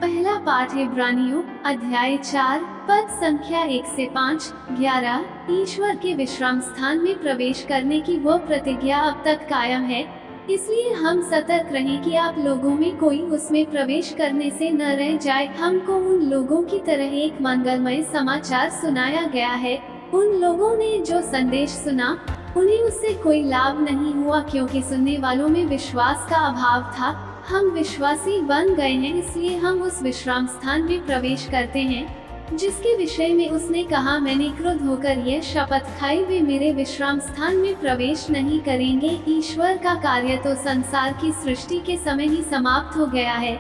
पहला पाठ इब्रानियों अध्याय 4 पद संख्या 1 से 5, 11। ईश्वर के विश्राम स्थान में प्रवेश करने की वो प्रतिज्ञा अब तक कायम है, इसलिए हम सतर्क रहें कि आप लोगों में कोई उसमें प्रवेश करने से न रह जाए। हमको उन लोगों की तरह एक मंगलमय समाचार सुनाया गया है। उन लोगों ने जो संदेश सुना उन्हें उससे कोई लाभ नहीं हुआ, क्योंकि सुनने वालों में विश्वास का अभाव था। हम विश्वासी बन गए हैं, इसलिए हम उस विश्राम स्थान में प्रवेश करते हैं जिसके विषय में उसने कहा, मैंने क्रुद्ध होकर यह शपथ खाई, वे मेरे विश्राम स्थान में प्रवेश नहीं करेंगे। ईश्वर का कार्य तो संसार की सृष्टि के समय ही समाप्त हो गया है,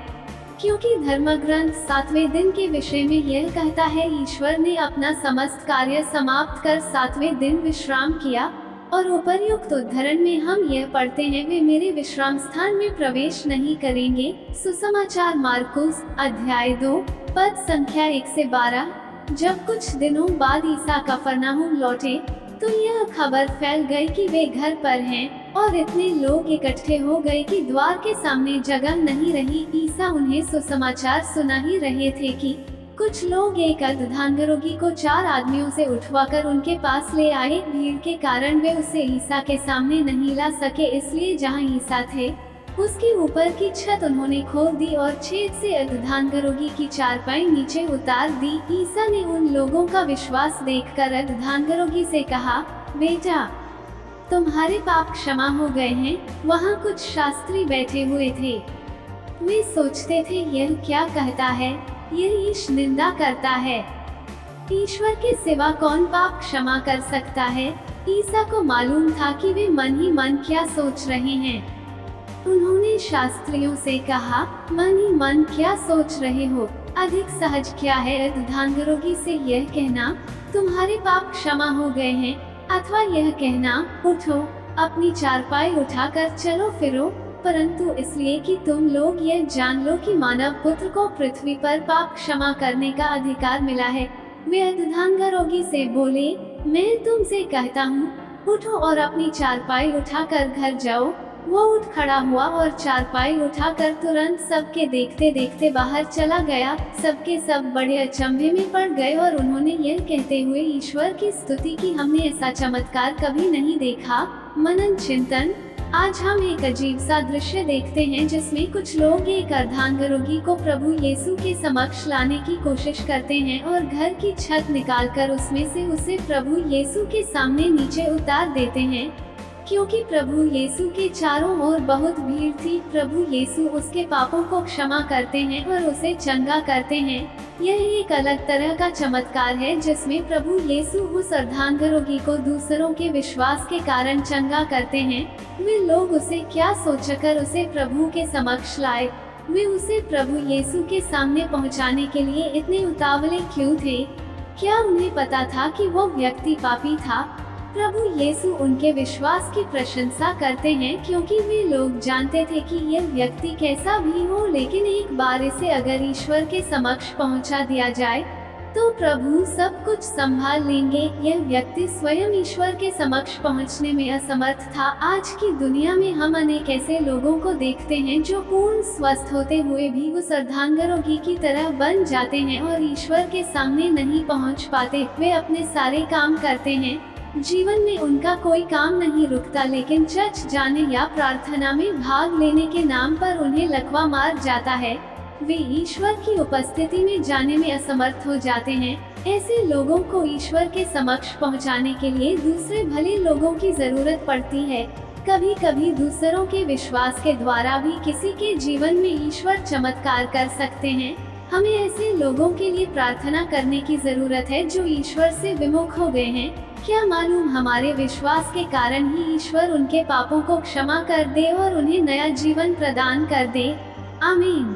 क्योंकि धर्मग्रंथ 7वें दिन के विषय में यह कहता है, ईश्वर ने अपना समस्त कार्य समाप्त कर 7वें दिन विश्राम किया। और उपर्युक्त उद्धरण में हम यह पढ़ते हैं, वे मेरे विश्राम स्थान में प्रवेश नहीं करेंगे। सुसमाचार मार्कुस अध्याय 2 पद संख्या 1 से 12। जब कुछ दिनों बाद ईसा कफरनहूम लौटे तो यह खबर फैल गई कि वे घर पर हैं, और इतने लोग इकट्ठे हो गए कि द्वार के सामने जगह नहीं रही। ईसा उन्हें सुसमाचार सुना ही रहे थे कि कुछ लोग एक अर्धांग रोगी को 4 आदमियों से उठवाकर उनके पास ले आए। भीड़ के कारण वे उसे ईसा के सामने नहीं ला सके, इसलिए जहां ईसा थे उसके ऊपर की छत उन्होंने खोल दी और छेद से अर्धांग रोगी की चारपाई नीचे उतार दी। ईसा ने उन लोगों का विश्वास देखकर अर्धांग रोगी से कहा, बेटा, तुम्हारे पाप क्षमा हो गए हैं। वहाँ कुछ शास्त्री बैठे हुए थे, वे सोचते थे, यह क्या कहता है, यह ईश निंदा करता है। ईश्वर के सिवा कौन पाप क्षमा कर सकता है। ईसा को मालूम था कि वे मन ही मन क्या सोच रहे हैं। उन्होंने शास्त्रियों से कहा, मन ही मन क्या सोच रहे हो, अधिक सहज क्या है अर्धांग रोगी से यह कहना, तुम्हारे पाप क्षमा हो गए हैं, अथवा यह कहना, उठो, अपनी चारपाई उठाकर चलो फिरो। परंतु इसलिए कि तुम लोग यह जान लो कि मानव पुत्र को पृथ्वी पर पाप क्षमा करने का अधिकार मिला है। वे अर्धांग रोगी से बोले, मैं तुमसे कहता हूँ, उठो और अपनी चारपाई उठाकर घर जाओ। वो उठ खड़ा हुआ और चारपाई उठाकर तुरंत सबके देखते देखते बाहर चला गया। सबके सब बड़े अचंभे में पड़ गए और उन्होंने यह कहते हुए ईश्वर की स्तुति की, हमने ऐसा चमत्कार कभी नहीं देखा। मनन चिंतन। आज हम एक अजीब सा दृश्य देखते हैं जिसमें कुछ लोग एक अर्धांग रोगी को प्रभु यीशु के समक्ष लाने की कोशिश करते हैं और घर की छत निकालकर उसमें से उसे प्रभु यीशु के सामने नीचे उतार देते हैं। क्योंकि प्रभु यीशु के चारों ओर बहुत भीड़ थी, प्रभु यीशु उसके पापों को क्षमा करते हैं और उसे चंगा करते हैं। यह एक अलग तरह का चमत्कार है जिसमें प्रभु यीशु उस अर्धांग रोगी को दूसरों के विश्वास के कारण चंगा करते हैं। वे लोग उसे क्या सोचकर उसे प्रभु के समक्ष लाए। वे उसे प्रभु यीशु के सामने पहुंचाने के लिए इतने उतावले क्यों थे? क्या उन्हें पता था कि वो व्यक्ति पापी था? प्रभु यीशु उनके विश्वास की प्रशंसा करते हैं, क्योंकि वे लोग जानते थे कि यह व्यक्ति कैसा भी हो, लेकिन एक बार इसे अगर ईश्वर के समक्ष पहुंचा दिया जाए तो प्रभु सब कुछ संभाल लेंगे। यह व्यक्ति स्वयं ईश्वर के समक्ष पहुंचने में असमर्थ था। आज की दुनिया में हम अनेक ऐसे लोगों को देखते हैं जो पूर्ण स्वस्थ होते हुए भी उस अर्धांग रोगी की तरह बन जाते हैं और ईश्वर के सामने नहीं पहुंच पाते। वे अपने सारे काम करते हैं, जीवन में उनका कोई काम नहीं रुकता, लेकिन चर्च जाने या प्रार्थना में भाग लेने के नाम पर उन्हें लकवा मार जाता है। वे ईश्वर की उपस्थिति में जाने में असमर्थ हो जाते हैं। ऐसे लोगों को ईश्वर के समक्ष पहुंचाने के लिए दूसरे भले लोगों की जरूरत पड़ती है। कभी कभी दूसरों के विश्वास के द्वारा भी किसी के जीवन में ईश्वर चमत्कार कर सकते हैं। हमें ऐसे लोगों के लिए प्रार्थना करने की जरूरत है जो ईश्वर से विमुख हो गए हैं। क्या मालूम हमारे विश्वास के कारण ही ईश्वर उनके पापों को क्षमा कर दे और उन्हें नया जीवन प्रदान कर दे। आमीन।